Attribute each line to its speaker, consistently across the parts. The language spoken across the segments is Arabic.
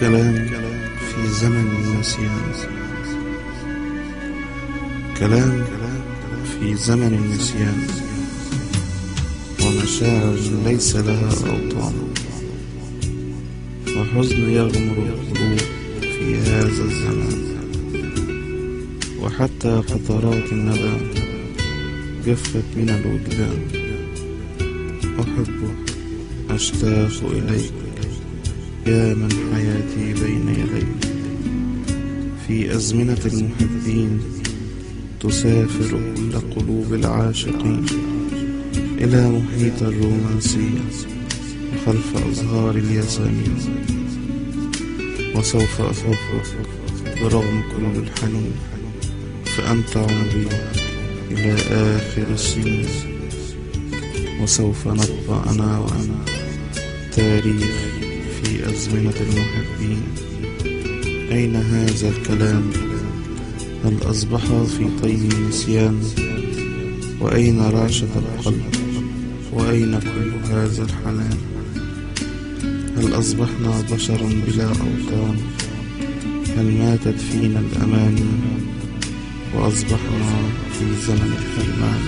Speaker 1: كلام في زمن النسيان. كلام في زمن النسيان، ومشاعر ليس لها أوطان، وحزن يغمر القلوب في هذا الزمان، وحتى قطرات الندى جفت من الوجدان. أحبك، أشتاق إليك، يا من حياتي بين يديك. في أزمنة المحبين تسافر كل قلوب العاشقين إلى محيط الرومانسية وخلف أزهار الياسمين. وسوف أحبك برغم كل الحنين، فأنت عمري إلى آخر السنين. وسوف نبقى أنا وأنت تاريخ في أزمنة المحبين. أين هذا الكلام؟ هل أصبح في طي النسيان؟ وأين رعشة القلب؟ وأين كل هذا الحنان؟ هل أصبحنا بشرا بلا أوطان؟ هل ماتت فينا الأماني وأصبحنا في زمن الحرمان؟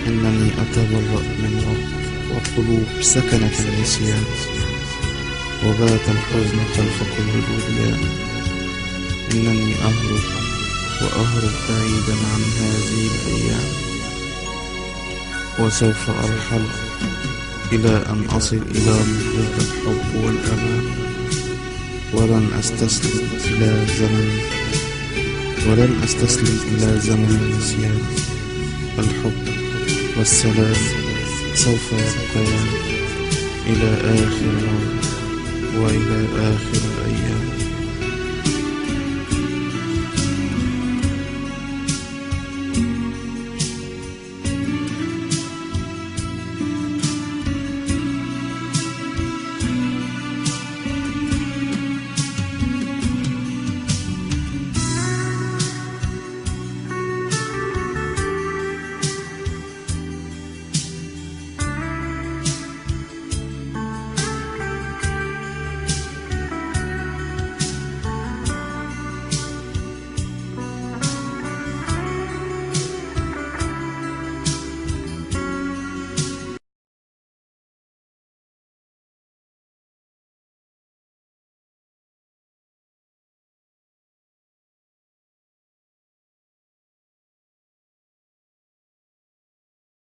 Speaker 1: إنني أتبرأ من وقت وقلوب سكنت النسيان، وبات الحزن خلف كل الوديان. إنني أهرب وأهرب بعيدا عن هذه الأيام، وسوف أرحل إلى أن أصل إلى محيط الحب والأمان. ولن أستسلم إلى زمن النسيان. الحب والسلام سوف يبقيان إلى آخر يوم وإلى آخر الأيام.